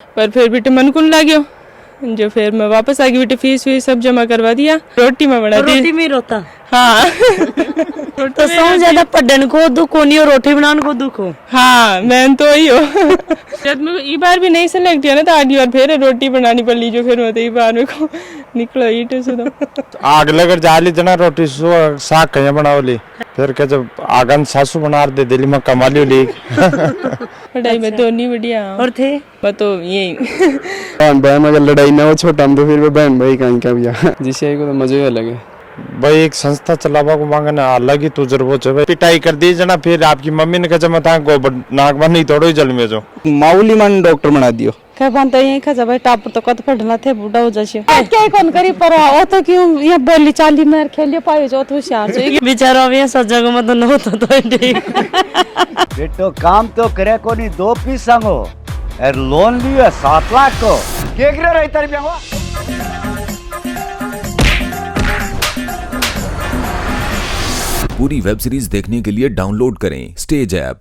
पर फिर बेटे मन को लाग्यो जो फिर मैं वापस आ गई। बेटे फीस सब जमा करवा दिया। रोटी में बना दी। रोटी में रोता हाँ तो समझ ज्यादा पढ़ने को दुख हो नहीं और रोटी बनाने को दुख हो। हाँ मैं तो ही हो जब मैं ये बार भी नहीं सेलेक्ट किया ना तो अगली बार फिर रोटी बनानी पड़ ली जो फिर मैं ये बार मेरे को निकलो ईटे से तो आग लेकर जा ली जना रोटी साग कहीं बनाओ ली फिर क्या जब आगन सासू बना दे दिल्ली में कमा ली ली पढ़ाई में तो नहीं बढ़िया। और थे मैं तो यही बहन भाई में अगर लड़ाई ना हो छोटा हम तो फिर भी बहन भाई कहीं का भैया जिसे को तो मजे ही अलग है भाई। एक संस्था चलावा को मांगना अलग ही तुजर्बो है भाई। पिटाई कर दी जना फिर आपकी मम्मी ने कहा मत गोबर नाक बन नहीं तोड़ो जल में जो माऊली मन डॉक्टर बना दियो क्या बनता है खजा भाई टाप तो कत पढ़ना थे बूढ़ा हो जाए क्या कौन करी पर ओ तो क्यों ये बोली चाली में खेलियो पायो जो तो होशियार जो बेचारा अभी सजा को मत न होता तो ठीक बेटो काम तो करे को नहीं 2 पीस संगो और लोन लियो 7 लाख को के करे रही तारी बेवा। पूरी वेब सीरीज देखने के लिए डाउनलोड करें स्टेज ऐप।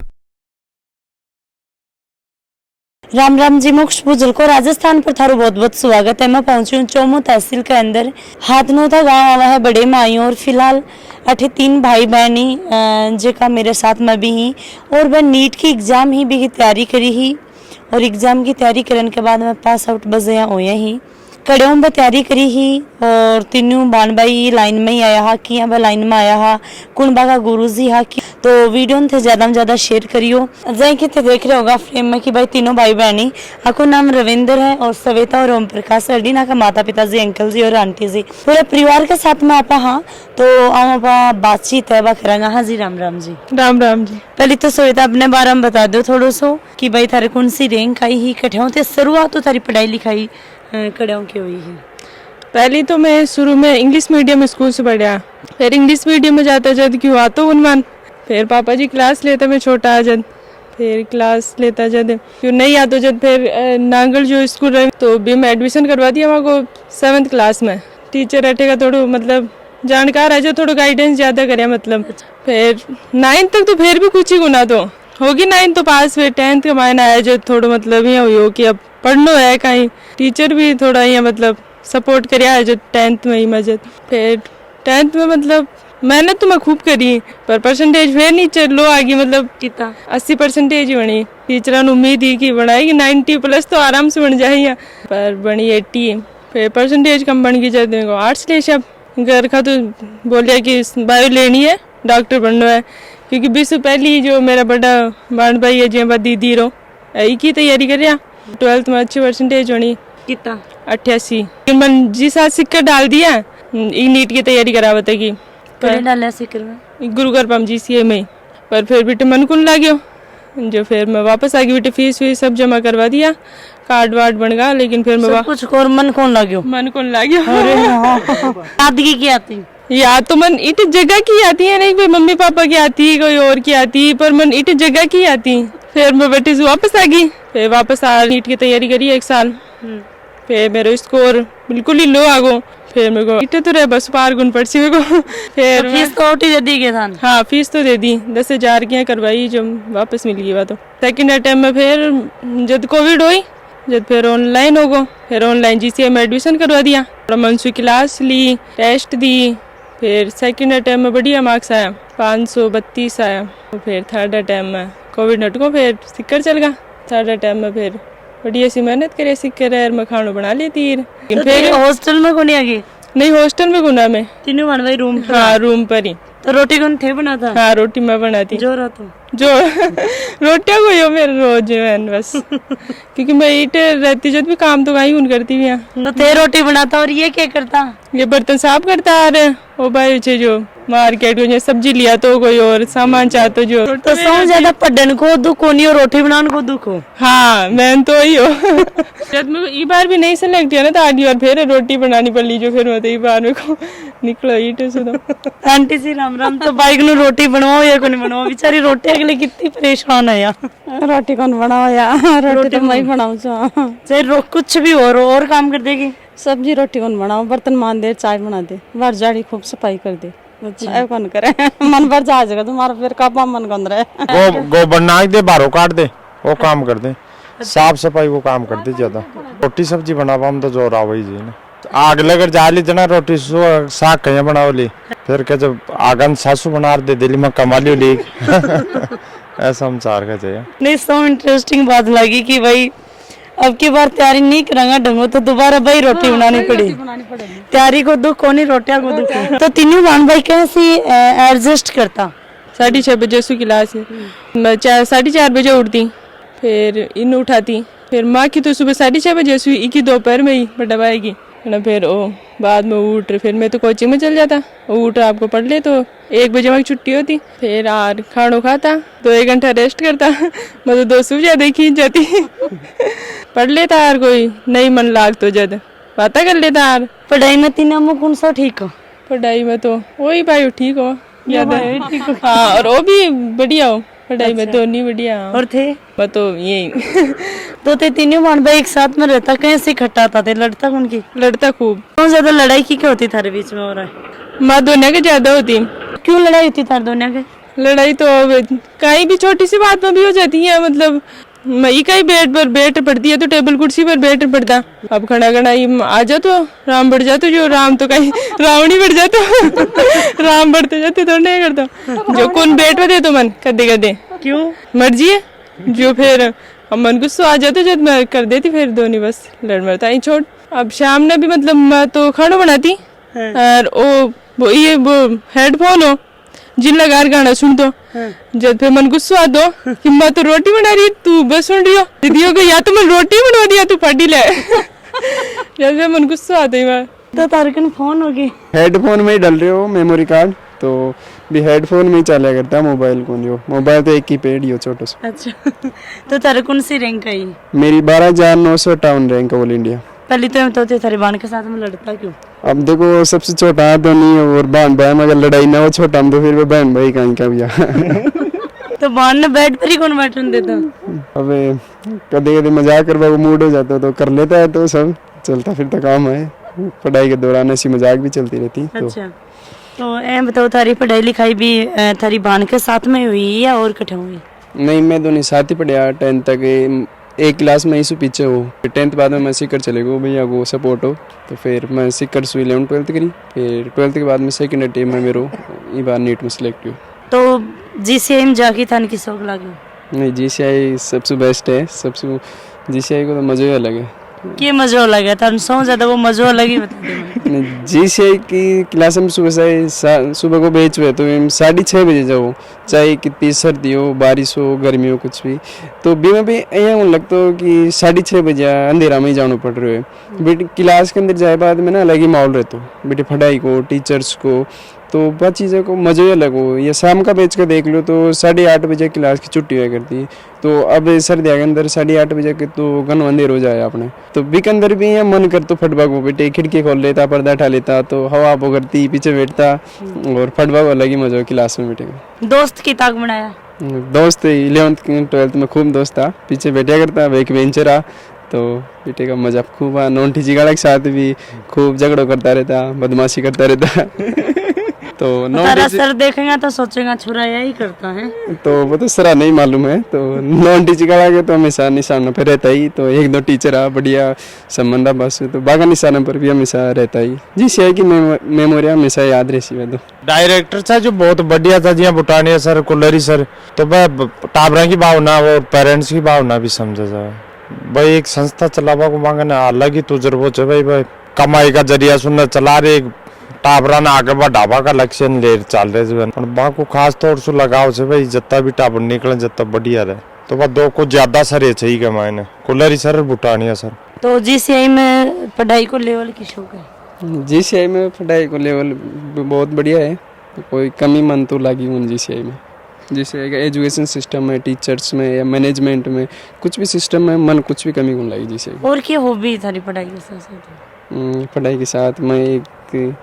राम राम जी। मोक्ष भुजल को राजस्थान पर थारो बहुत बहुत स्वागत है। मैं पहुंची हूँ चोमू तहसील के अंदर हाथनोथा गांव आवा है बड़े माई और फिलहाल 3 भाई बहनी जेका मेरे साथ में भी ही और वह नीट की एग्जाम ही भी तैयारी करी ही और एग्जाम की तैयारी करने के बाद मैं पास आउट बजे होया ही कड़ों में तैयारी करी ही और तीनों बान भाई लाइन में ही आया हा कि यहाँ लाइन में आया हा कुनबा का गुरु जी हा कि तो वीडियो थे ज्यादा में ज्यादा शेयर करियो। जै कि देख रहे होगा फ्रेम में कि भाई तीनों भाई बहनी आपको नाम रविंद्र है और सवेता और ओम प्रकाश अर्डीना का माता पिताजी अंकल जी और आंटी जी पूरे परिवार के साथ में आपा। हाँ तो आप बातचीत है करेंगे। हाँ जी राम राम जी। राम राम जी। पहले तो सवेता अपने बारे में बता दो थोड़ा सो कि भाई थारे कौन सी रैंक आई ही कठिन थे शुरुआत तो थारी पढ़ाई लिखाई कड़ों की हुई है। पहली तो मैं शुरू में इंग्लिश मीडियम स्कूल से पढ़ा फिर इंग्लिश मीडियम में जाता जब क्यों आता उनमान फिर पापा जी क्लास लेते मैं छोटा आ जब फिर क्लास लेता जब क्यों नहीं आता जब फिर नांगल जो स्कूल रहे तो भी मैं एडमिशन करवा दिया वहाँ को 7th क्लास में। टीचर अटेगा थोड़ा मतलब जानकार है जो थोड़ा गाइडेंस ज़्यादा करे मतलब। फिर 9th तक तो फिर भी कुछ ही गुना तो होगी 9th तो पास फिर 10th का मायना आया जो थोड़ा मतलब ये हो कि अब पढ़नो है कहीं टीचर भी थोड़ा ये मतलब सपोर्ट कराया है जो 10th में ही मजद। फिर 10th में मतलब मेहनत तो मैं खूब करी पर परसेंटेज फिर नीचे लो आ गई मतलब कितना 80% ही बनी। टीचर ने उम्मीद ही कि बढ़ाएगी 90+ तो आराम से बन जाएगी पर बनी 80। फिर परसेंटेज कम बन गई जब मेरे को आर्ट्स ले सब घर का तो बोलिया कि बायो लेनी है डॉक्टर बनना है क्योंकि 20 पहली जो मेरा बड़ा बाण भाई है जो दीदी रो यही की तैयारी कर रहा 12th में अच्छी परसेंटेज होनी कितना 88। मन जी साथ सिक्का डाल दिया नीट की तैयारी करावत की डाला सिक्कर में गुरु कृपा GCA में पर फिर बेटे मन को लाग्यो जो फिर मैं वापस आ गई। बेटे फीस सब जमा करवा दिया कार्ड वार्ड बन गया लेकिन फिर मैं कुछ और मन कौन लाग्यो आदगी की आती या तो मन इट जगह की आती है नहीं भाई मम्मी पापा की आती है कोई और की आती पर मन इट जगह की आती। फिर मैं बेटे से वापस आ गई फिर वापस आ नीट की तैयारी करी 1 साल। फिर मेरा स्कोर बिल्कुल ही लो आ गो फिर मेरे को इटे तो रहे बस पार गुण पड़सी मेरे को। फिर फीस तो दे दी के था। हाँ फीस तो दे दी 10,000 की करवाई जो वापस मिल गई। तो सेकेंड अटेम्प्ट में फिर जब कोविड हुई जब फिर ऑनलाइन हो गो फिर ऑनलाइन GCA में एडमिशन करवा दिया मनसू क्लास ली टेस्ट दी फिर सेकेंड अटेम्प्ट में बढ़िया मार्क्स आया 532 आया। फिर थर्ड अटेम्प्ट में कोविड नट को फिर सिक्कर चल गया। थर्ड अटेम्प्ट में फिर बढ़िया सी मेहनत करे सिक्कर मैं खाना बना लेती तो फिर हॉस्टल में कौन आ गई? नहीं हॉस्टल में गुना में तीनों बन भाई रूम पर। हाँ रूम पर ही। तो रोटी कौन थे बनाता? हाँ रोटी मैं बनाती जो रहा तो जो रोटियां को यो मेरे रोज है बस क्योंकि मैं इटे रहती जब भी काम तो कहीं उन करती भी। तो थे रोटी बनाता और ये क्या करता? ये बर्तन साफ करता आ रहे ओ भाई जो मार्केट को सब्जी लिया तो कोई और सामान चाहते जो तो समझ ज्यादा पढ़ने को दुख हो नहीं और रोटी बनाने को दुख हो। हाँ मैं तो ही हो जब मैं ये बार भी नहीं सेलेक्ट किया ना तो अगली बार फिर रोटी बनानी पड़ ली जो फिर मैं ये बार मेरे को निकलो ईटे से तो। आंटी जी राम राम। तो बाइक नु रोटी बनवाओ या कौन बनवाओ बेचारी रोटी के लिए कितनी परेशान है यार। रोटी कौन बनाओ यार रोटी तो मैं बनाऊँ चाहे कुछ भी हो और काम कर देगी। सब्जी रोटी कौन बनाओ बर्तन मान दे चाय बना दे बार जाड़ी खूब सफाई कर दे कौन करे मन भर जा जाएगा तुम्हारा फिर कापा मन गंद रहे गोबर नाक दे बारो काट दे वो काम कर दे साफ सफाई वो काम करती ज्यादा। रोटी सब्जी बनावा हम तो जोर आवई जी ना आग लगर जाली जना रोटी साग कहीं बनावली फिर के जब आगन सासू बना दे दिल्ली में कमाली ली ऐसा हम चार का चाहिए। नहीं, सो इंटरेस्टिंग बात लगी कि भाई अब की बार तैयारी नहीं करेंगे ढंगो तो दोबारा भाई रोटी बनानी पड़ी। तैयारी को दुख होनी, रोटियां को दुख। तो तीनों बहन भाई कैसे एडजस्ट करता? 6:30 बजे उसकी क्लास है, मैं 4:30 बजे उठती, फिर इन उठाती, फिर माँ की तो सुबह 6:30 बजे सुई, इकी दोपहर में ही बटवाएगी ना, फिर वो बाद में उठ, फिर मैं तो कोचिंग में चल जाता, उठ आपको पढ़ ले तो 1 बजे वहाँ छुट्टी होती, फिर आर खाना खाता तो 1 घंटा रेस्ट करता मैं तो 2 सूझा देखी जाती पढ़ लेता यार, कोई नहीं मन लाग तो जद बातें कर लेता यार। पढ़ाई में तीनों में कौन सा ठीक हो? पढ़ाई में तो वही भाई ठीक हो याद है हाँ, और वो भी बढ़िया हो पढ़ाई में तो नहीं बढ़िया। और थे मैं तो यही तो ते तीनों बहन भाई एक साथ में रहता, कैसे इकट्ठा था? लड़ता कौन की? लड़ता खूब। कौन ज्यादा लड़ाई की क्या होती थारे बीच में हो रहा है? माँ दोनों के ज्यादा होती। क्यों लड़ाई होती थारे दोनों के? लड़ाई तो कहीं भी छोटी सी बात में भी हो जाती है, मतलब मई का ही बेड पर बैठ पड़ती है तो टेबल कुर्सी पर बैठ पड़ता, अब खड़ा खड़ा आ जा तो राम बढ़ जाते, जो राम तो कहीं रावणी बढ़ जाता राम बढ़ते जाते तो नहीं करता, जो कौन बैठ दे तो मन कदे कदे क्यों मर्जी है, जो फिर अब मन गुस्सा आ जाते जब मैं कर देती, फिर दोनों बस लड़ मरता ही छोड़। अब शाम ने भी मतलब मैं तो खाना बनाती और वो ये वो हेडफोन हो जिन लगा गाना सुन दो, जब फिर मन गुस्सा आ दो कि मैं तो रोटी बना रही तू बस सुन रही हो, दीदियों को या तो मैं रोटी बनवा दिया तू पार्टी ले जब फिर मन गुस्सा आता है। तो तारकन फोन होगी हेडफोन में ही डल रहे हो मेमोरी कार्ड तो भी हेडफोन में ही चला करता है, मोबाइल को जो मोबाइल तो एक ही पेड ही हो छोटा सा। अच्छा तो तारे कौन सी रैंक आई? मेरी 12,958 रैंक ऑल इंडिया। पहले तो थे थारे बहन के साथ में लड़ता क्यों? अब देखो सबसे छोटा है तो नहीं, और बहन भाई अगर लड़ाई ना हो छोटा हम तो फिर वो बहन भाई कहीं का भैया तो बहन ने बेड पर ही कौन बैठने देता? अबे कभी कभी मजाक करवा को मूड हो जाता तो कर लेता है, तो सब चलता फिरता काम है, पढ़ाई के दौरान ऐसी मजाक भी चलती रहती। अच्छा तो ए बताओ थारी पढ़ाई लिखाई भी थारी बहन के साथ में हुई या और कठे हुई? नहीं मैं दोनों साथ ही पढ़ा 10th तक, एक क्लास में ही पीछे हो, 10th बाद में मैं सीकर चले गो भैया को सपोर्ट हो, तो फिर मैं सीकर से 11th 12th करी, फिर 12th के बाद में सेकेंड टीम में मेरो ये बार नीट में सिलेक्ट हुई। तो जीसीआई में जाके थान की शौक लगी? नहीं जीसीआई सबसे बेस्ट है, सबसे जीसीआई को तो मजा ही अलग है। के मजा लगा था सौ ज्यादा वो मजा लगी बता दे। जीसीआई की क्लास में सुबह को बेच हुए तो 6:30 बजे जाओ, चाहे कितनी सर्दी हो बारिश हो गर्मी हो कुछ भी, तो भी मैं भी यहाँ लगता हो कि 6:30 बजे अंधेरा में ही जाना पड़ रहा है। बेटे क्लास के अंदर जाए बाद में ना अलग ही माहौल रहता हो, बेटे पढ़ाई को टीचर्स को तो बहुत चीज़ों को मज़े ही अलग हो। ये शाम का बेच कर देख लो तो 8:30 बजे क्लास की छुट्टी हुआ करती है, तो अब सर्दियों के अंदर 8:30 बजे के तो घन अंधेर हो जाए अपने, तो भी के अंदर भी मन कर तो फटबा को बेटे खिड़की खोल लेता पर्दा उठा लेता तो हवा वो करती पीछे बैठता और फटबा को अलग ही मजा हो क्लास में बैठे। दोस्त की ताक बनाया? दोस्त 11th 12th में खूब दोस्त था, पीछे बैठा करता एक बेंचर आ तो बेटे का मजा खूब आ, नॉन टीचिंग के साथ भी खूब झगड़ो करता रहता बदमाशी करता रहता तो तारा सर देखेगा तो सोचेगा छुरा यही करता है, तो वो तो सरा नहीं मालूम है, तो नॉन टीचिंग के तो हमेशा निशानों पे रहता ही, तो 1-2 टीचर आ बढ़िया संबंध बस तो बागा निशानों पर भी हमेशा रहता ही। जीसीआई की मेमोरी हमेशा याद रहती है। तो डायरेक्टर था जो बहुत बढ़िया था, जी बुटानिया सर कुलरी सर, तो वह टाबरा की भावना और पेरेंट्स की भावना भी समझा जाए भाई, एक संस्था चलावा को मांगना अलग ही तजुर्बो है भाई, कमाई का जरिया सुनना चला रहे टाबरा ना आगे बढ़ावा का लक्ष्य ले चल रहे जीवन बा को खास तौर से लगाव से भाई, जितना भी टाबर निकले जितना बढ़िया रहे, तो वह दो को ज्यादा सर ये चाहिए कि मायने कुलरी सर बुटानिया सर। तो जीसीआई में पढ़ाई को लेवल की शौक है? जीसीआई में पढ़ाई को लेवल बहुत बढ़िया है, तो कोई कमी मन तो लगी उन जीसीआई में। जीसीआई का एजुकेशन सिस्टम में टीचर्स में या मैनेजमेंट में कुछ भी सिस्टम में मन कुछ भी कमी कौन लगी जीसीआई। और क्या हॉबी थारी पढ़ाई के साथ? पढ़ाई के साथ मैं एक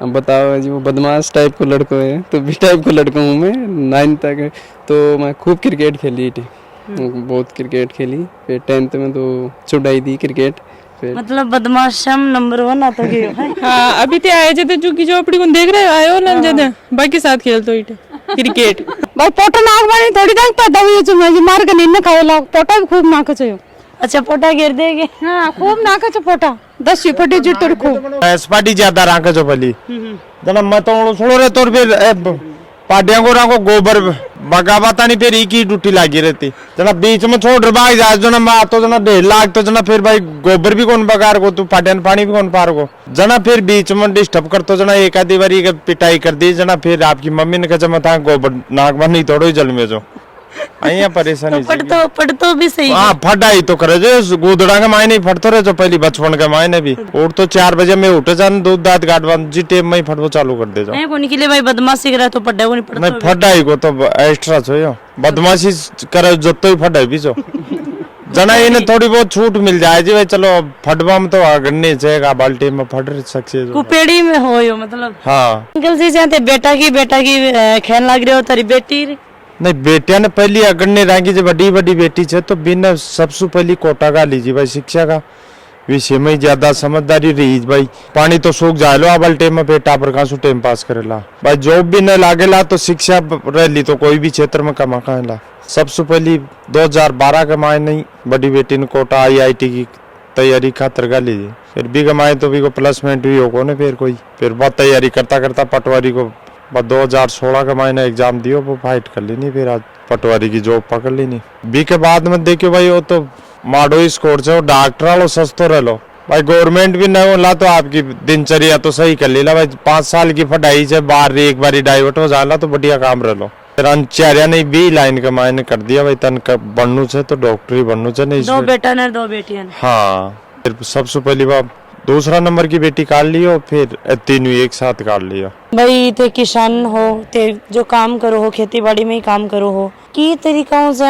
अब बताओ जी वो बदमाश टाइप को लड़का है, तो भी टाइप को लड़का हूँ मैं 9th तक, तो मैं खूब क्रिकेट खेली थी, बहुत क्रिकेट खेली, फिर 10th में तो छुड़ाई दी क्रिकेट। मतलब बदमाशम नंबर 1 आता है। हाँ अभी तो आए जब झुकी झोपड़ी को देख रहे आए हो ना जद बाकी साथ खेल तो क्रिकेट भाई पोटा नाक मारी थोड़ी तक पैदा हुई जो मैं मार के नहीं खावे लाग पोटा भी खूब नाक चाहिए अच्छा पोटा गिर देगे। हाँ खूब नाकाचं पोटा 10 फटे जुटर खूब स्पाटी ज्यादा रांके जो पली जना मत छोड़ो रे तो फिर पाडिया को रांको गोबर बगावता नहीं फिर एक ही टूटी लागी रहती जना बीच में छोड़ रहा भाई जा जना मैं तो जना 1.5 लाख तो जना फिर भाई गोबर भी कौन बगार को तू पाडिया पानी भी कौन पार को जना फिर बीच में डिस्टर्ब कर तो जना एक आधी बारी पिटाई कर दी जना फिर आपकी मम्मी ने कहा मैं गोबर नाक में नहीं तोड़ो जल में जो अहिया परेशानी पढ़तो भी सही हाँ फटाई तो करे जो गोदड़ा के मायने फटतो रहे जो पहली बचपन के मायने भी और तो 4 बजे में उठे जान दूध दांत गाड़वा जी टेम में ही फटवो चालू कर दे जाओ नहीं कोनी के लिए भाई बदमाशी करे तो पढ़ा को नहीं पढ़ता नहीं फटाई को तो एक्स्ट्रा छो यो बदमाशी करे जो तो ही फटाई भी छो जना इन्हें थोड़ी बहुत छूट मिल जाए जी भाई चलो फटवा में तो अगड़ने जाएगा बाल्टी में फट सकते कुपेड़ी में हो यो मतलब हाँ अंकल जी चाहते बेटा की खेल लग रहे हो तारी बेटी नहीं बेटिया ने पहली अगड़ने रही जो बड़ी बड़ी बेटी है तो बिना सबसे पहली कोटा का लीजिए भाई शिक्षा का विषय में ज्यादा समझदारी रही भाई पानी तो सूख जाए लो अब टेम में बेटा पर कहाँ टाइम पास करेला भाई जॉब भी न लागेला तो शिक्षा रह ली तो कोई भी क्षेत्र में कमा खाएला सबसे पहली 2012 के माए नहीं बड़ी बेटी ने कोटा IIT की तैयारी खातर का लीजिए फिर भी कमाए तो भी को प्लेसमेंट भी हो ने फिर बहुत तैयारी करता करता पटवारी को 2016 का महीना एग्जाम दियो वो फाइट कर लेनी फिर आज पटवारी की जॉब पकड़ लेनी बी के बाद में देखियो भाई वो तो माडो स्कोर से डॉक्टर वालों सस्तो रह लो भाई गवर्नमेंट भी नहीं होला तो आपकी दिनचर्या तो सही कर लेला भाई 5 साल की पढ़ाई से बाहर एक बारी डाइवर्ट हो जाला तो बढ़िया काम रह लो फिर अंचार्या ने भी लाइन का मायने कर दिया भाई तन बनू से तो डॉक्टर ही बनू से नहीं 2 बेटा ने 2 बेटियां हाँ फिर सबसे पहली बात दूसरा नंबर की बेटी काट लियो फिर 3 एक साथ काट लियो भाई ते किसान हो ते जो काम करो हो खेती बाड़ी में ही काम करो हो की तरीकाओं से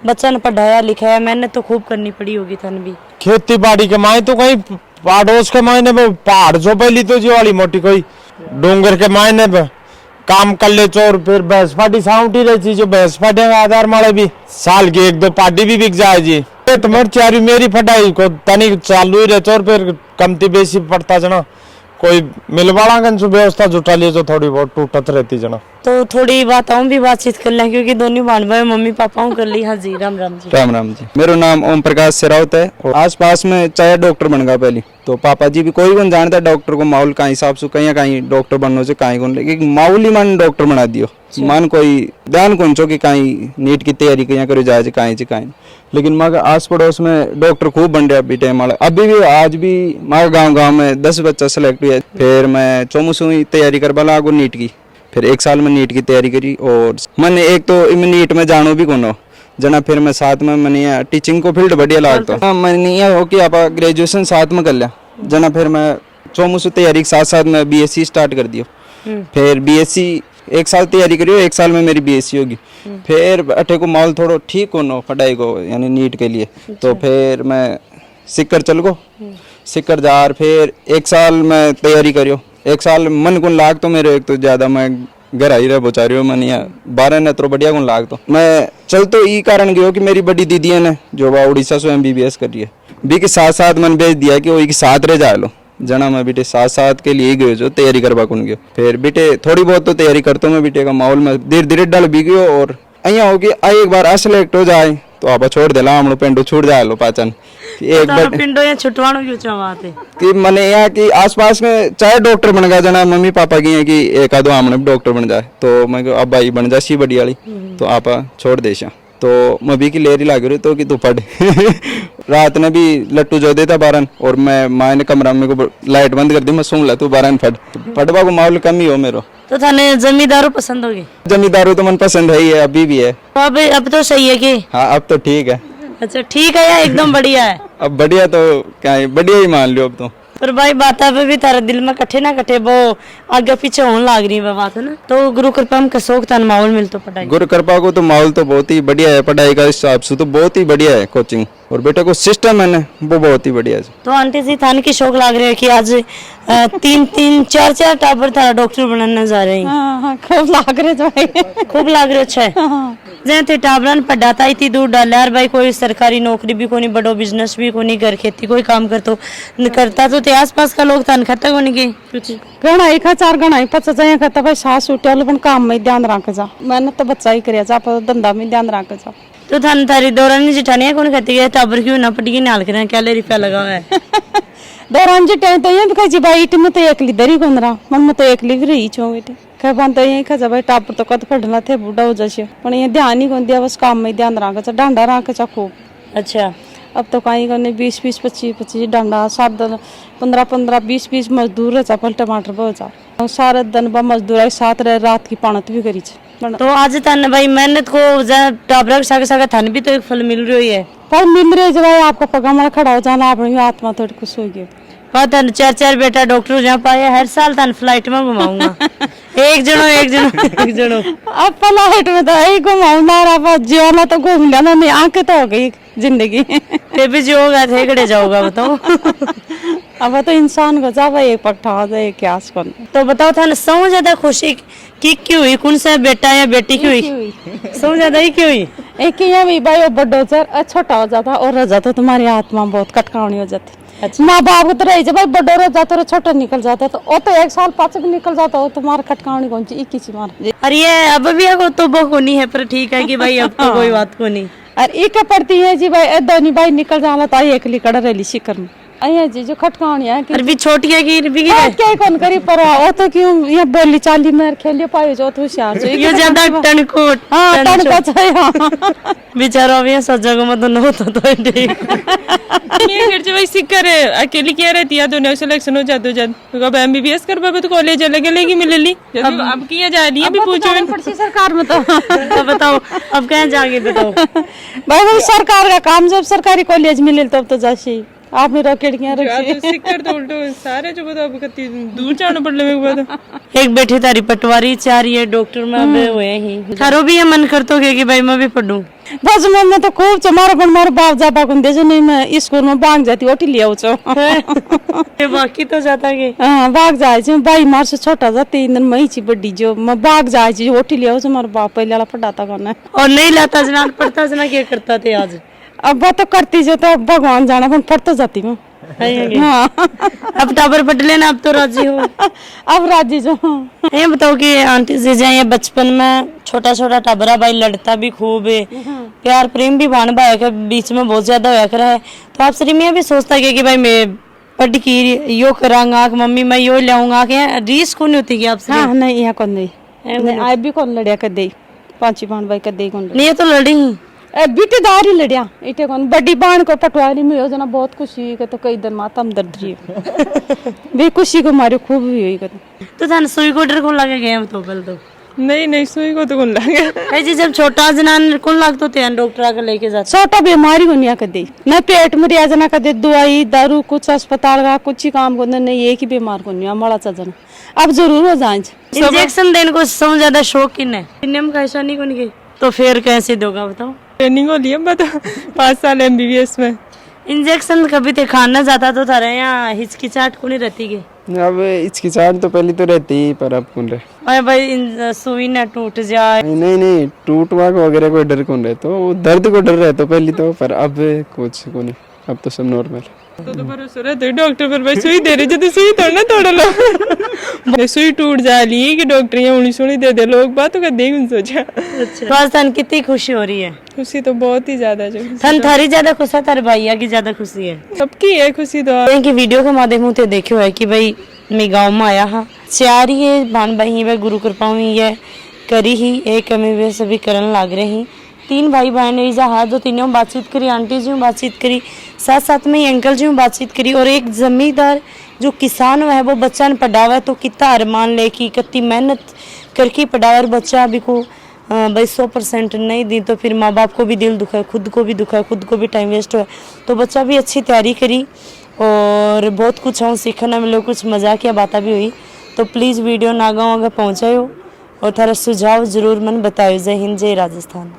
बच्चा ने पढ़ाया लिखाया मेहनत तो खूब करनी पड़ी होगी थन भी खेती बाड़ी के माए तो कहीं पड़ोस के मायने पहाड़ जो पहली तो जो वाली मोटी कोई डोंगर के मायने काम कर ले चोर फिर भैंस पाटी साउंटी रहती जो भैंस पाटे का आधार मारे भी साल की 1-2 पार्टी भी बिक जाए जी तुम्हारी चारी मेरी फटाई को तनी चालू ही रहते और फिर कमती बेसी पड़ता जना कोई मिलवाड़ा व्यवस्था जुटा लिए जो थोड़ी बहुत टूटत रहती जना तो थोड़ी बातचीत कर लें क्योंकि दोनों भाई भाई मम्मी पापा कर ली। हाँ जी राम राम जी। राम राम जी। मेरा नाम ओम प्रकाश सेरावत है और आस पास में चाहे डॉक्टर बन गया पहले तो पापा जी भी कोई कौन जानता डॉक्टर को माहौल का हिसाब से कहीं कहीं डॉक्टर बनने से कहीं कौन लेकिन माहौल ही मन डॉक्टर बना दियो मन कोई ध्यान कौन चो कि कहीं नीट की तैयारी कहीं करो जाए कहीं लेकिन मगर आस पड़ोस में डॉक्टर खूब बन रहा अभी टाइम वाला अभी भी आज भी मगर गाँव में 10 बच्चा सेलेक्ट हुआ फिर मैं चौमुसू तैयारी करवा लागू नीट की फिर 1 साल में नीट की तैयारी करी और मैंने एक तो नीट में जानो भी कोनो जना फिर मैं साथ में मैंने टीचिंग को फील्ड बढ़िया लागता मैंने यह हो कि आप ग्रेजुएशन साथ में कर लिया जना फिर मैं चौमुसू तैयारी के साथ मैं BSc स्टार्ट कर दियो फिर BSc 1 साल तैयारी करियो 1 साल में मेरी BSc होगी फिर अठे को माहौल थोड़ा ठीक होना पढ़ाई को यानी नीट के लिए तो फिर मैं सिक्कर चल गो सिक्कर जार फिर 1 साल में तैयारी करियो 1 साल मन को लाग तो मेरे एक तो ज्यादा मैं घर आई रहा बेचारी हो मन 12 ने तो बढ़िया गुण लाग तो मैं चल तो ई कारण गयो कि मेरी बड़ी दीदी ने जो उड़ीसा से MBBS कर रही है बी के साथ साथ मन भेज दिया कि वो साथ रह जा लो जना मैं बेटे साथ के लिए गयो जो तैयारी करवा कौन गयो फिर बेटे थोड़ी बहुत तो तैयारी करता हूँ मैं बेटे का माहौल में धीरे धीरे डल भी गयो और अहिया हो कि एक बार सिलेक्ट हो जाए तो आप छोड़ देला हम पिंडो छूट जाए लो पाचन एक बार पिंडो या छुटवानो क्यों चाहते कि मने यहाँ कि आसपास में चाहे डॉक्टर बन गया जना मम्मी पापा की है कि एक आधो हमने डॉक्टर बन जाए तो मैं अब भाई बन जा सी बड़ी वाली तो आप छोड़ देशा तो मैं भी की लेरी लाग रही तो कि तू पढ़ रात ने भी लट्टू जो देता बारन और मैं माँ ने कमरा में को लाइट बंद कर दी मैं सुन ला तू बारन फटवा को माहौल कम ही हो मेरो तो थाने जमींदारू पसंद होगी जमींदारू तो मन पसंद है ही है अभी भी है तो अब तो सही है कि हाँ अब तो ठीक है अच्छा ठीक है या एकदम बढ़िया है अब बढ़िया तो क्या है बढ़िया ही मान लियो अब तो पर भाई बात पे भी तारे दिल में कट्ठे ना कट्ठे वो आगे पीछे होने लग रही है बात है ना तो गुरु कृपा में कसोक तन माहौल मिलता पढ़ाई गुरु कृपा को तो माहौल तो बहुत ही बढ़िया है पढ़ाई का हिसाब से तो बहुत ही बढ़िया है कोचिंग और बेटे को सिस्टम है ना वो बहुत ही बढ़िया है तो आंटी जी थाने की शौक लग रही है कि आज 3-4 टाबर थारा डॉक्टर बनने जा रहे हैं खूब लाग रहे भाई खूब लाग रहे अच्छा है जैसे टाबरन पढ़ाता इतनी दूर डाला यार भाई कोई सरकारी नौकरी भी कोनी बड़ो बिजनेस भी कोनी घर खेती कोई काम करता तो आस पास का लोग तन खाता कोनी के कुछ गणाई खा 4 गणाई 5 जाए खाता भाई सास उठे पण काम में ध्यान रख जा मैंने तो बच्चा ही कर धंधा में ध्यान रख जा तो थान थारी दौरानी जिठानिया कौन कहती है टाबर क्यों ना पटी नाल करें क्या ले रुपया लगा हुआ है दौरान जी टाइम तो ये भी कही भाई इट में तो एकली दरी कोन रहा मन में तो एकली भी रही छो बेटे कह पान तो ये खजा भाई टापर तो कद पढ़ना थे बूढ़ा हो जाए पण ये ध्यान ही कौन दिया बस काम में ध्यान रखा डांडा रखा खूब। अच्छा अब तो कहीं करने 20-20 25-25 डांडा 7-15 20-20 मजदूर रचा पल टमाटर बचा सारा दिन बा मजदूर साथ रहे रात की पानत भी करी तो आज तन भाई मेहनत को टाबर सागा थान भी तो एक फल मिल रही है पर मिल रहे जब आपका पगा खड़ा हो जाना अपनी आत्मा थोड़ी खुश होगी। हाँ तन 4 बेटा डॉक्टर जहाँ पाए हर साल तन फ्लाइट में घुमाऊंगा एक जनो अब फ्लाइट में तो यही घुमाऊंगा जीवाना तो घूम लेना नहीं आंखें तो हो गई जिंदगी फिर भी जो होगा थे कड़े जाओगा बताओ अब तो इंसान को जा भाई एक पट्टा हो जाए क्या तो बताओ था सबसे ज्यादा खुशी की क्यों हुई कौन सा बेटा या बेटी की हुई सबसे ज्यादा ही क्यों हुई एक ही भी भाई वो बड़ा हो छोटा हो जाता और रह जाता तुम्हारी आत्मा बहुत कटकावनी हो जाती। अच्छा माँ बाप को तो रही भाई बड़ा रह जाता और छोटा निकल जाता तो वो तो 1 साल पाँच भी निकल जाता हो तुम्हारा कटकावनी कौन सी एक ही मार अरे ये अब भी तो वो नहीं है पर ठीक है कि भाई अब तो कोई बात को नहीं अरे एक पड़ती है जी भाई दोनी भाई निकल जाना तो एक कड़ रही शिकर में अया जी जो खटकावनी है कि भी छोटी है कि भी क्या कौन करी पर वो तो क्यों ये बोली चाली में खेलियो पायो जो तो होशियार जो ये ज्यादा टनकोट हां टनकोट है बेचारा अभी सजा को मत न होता तो ठीक ये घर से भाई सिक्कर है अकेली क्या रहती है दोनों सिलेक्शन हो जाते जब कब एमबीबीएस कर पाबे तो कॉलेज अलग अलग ही मिलेली अब किया जा रही है अभी पूछो पड़सी सरकार में तो बताओ अब कहां जाएंगे बताओ भाई सरकार का काम जब सरकारी कॉलेज मिले तब तो जाशी आप मेरा खिड़कियां रखी सिक्कर तो उल्टो सारे जो बताओ कति दूर जाना पड़ले मेरे बाद एक बैठी तारी पटवारी 4 ये डॉक्टर में अब हुए ही थारो भी ये मन करतो के कि भाई मैं भी पढ़ूं बस मैं तो खूब चमारो पण मारो बाप जाबा को दे जो नहीं मैं स्कूल में भाग जाती ओटी ले आउ छो ये बाकी तो जाता के हां भाग जाए छे भाई मार से छोटा जा 3 दिन मई छी बड़ी जो मैं भाग जाए छी ओटी ले आउ छो मारो बाप पहले वाला पढ़ाता करना और नहीं लाता जना पढ़ता जना क्या करता थे आज अब तो करती जो तो भगवान जाना पण पढ़ता जाती मैं हाँ अब टाबर पट लेना अब तो राजी हो अब राजी जो ये बताओ कि आंटी जी जाए ये बचपन में छोटा छोटा टाबरा भाई लड़ता भी खूब है प्यार प्रेम भी भान भाई के बीच में बहुत ज्यादा होया करा है तो आप सरी में भी सोचता है कि भाई मैं पढ़ की यो करांगा मम्मी मैं यो लाऊंगा क्या रीस कौन होती है आपसे हाँ नहीं यहाँ कौन नहीं आई भी कौन लड़िया कर दे 5 भान भाई कर दे कौन नहीं ये तो लड़ी ही बीटे दार ही लड़िया इटे कौन बड़ी बाण को पटवारी में योजना बहुत खुशी के तो कई दिन माता हम दर्द रही वे खुशी को मारे खूब हुई हुई तो थान सुई को डर कौन लगे गए तो पहले तो नहीं सुई को तो कौन लगे जी जब छोटा जनान कौन लगतो थे डॉक्टर आके लेके जाते छोटा बीमारी को नहीं कर दे न पेट में रिया जना कर दे दवाई दारू कुछ अस्पताल का कुछ ही काम को नहीं एक ही बीमार को नहीं मड़ा जना अब जरूर हो जाए इंजेक्शन देने को सबसे ज्यादा शौक किन है नियम का ऐसा नहीं कोनी के तो फिर कैसे दोगा बताओ ट्रेनिंग हो लिया बता 5 साल एमबीबीएस में इंजेक्शन कभी ते खाना जाता तो थारे यहाँ हिचकिचाहट को नहीं रहती के अब हिचकिचाहट तो पहले तो रहती ही पर अब कौन रहे अरे भाई सुई ना टूट जाए नहीं टूटवा को वगैरह कोई डर कौन रहे तो दर्द को डर रहे तो पहले तो पर अब कुछ को नहीं अब तो सब नॉर्मल तो भरोसा रहता है डॉक्टर पर भाई सुई दे रही जो तो सुई तोड़ना तोड़ लो सुई टूट जा ली कि डॉक्टर यहाँ उन्हीं सुनी दे दे लोग बातों का देख सोचा तो आज तन कितनी खुशी हो रही है खुशी तो बहुत ही ज्यादा जो थन थारी ज्यादा खुश है तारे भैया की ज्यादा खुशी है सबकी है खुशी तो की वीडियो के माध्यम से देखो है कि भाई मैं गाँव में आया हाँ 4 ही भान भाई वे गुरु कृपा हुई है करी ही एक कमी वे सभी करन लाग रहे ही 3 भाई बहन हाथ दो तीनों बातचीत करी आंटी जी बातचीत करी साथ साथ में अंकल जी बातचीत करी और एक जमींदार जो किसान है वो बच्चा ने पढ़ावा तो कितना अरमान ले की कितनी मेहनत करके पढ़ावा और बच्चा अभी को भाई 100% नहीं दी तो फिर माँ बाप को भी दिल दुखा है खुद को भी दुखा है खुद को भी टाइम वेस्ट हुआ तो बच्चा भी अच्छी तैयारी करी और बहुत कुछ हम सीखना मिले कुछ मजाकिया बातें भी हुई तो प्लीज़ वीडियो ना गाँव अगर पहुँचाओ और थारा सुझाव जरूर मन बताओ। जय हिंद जय राजस्थान।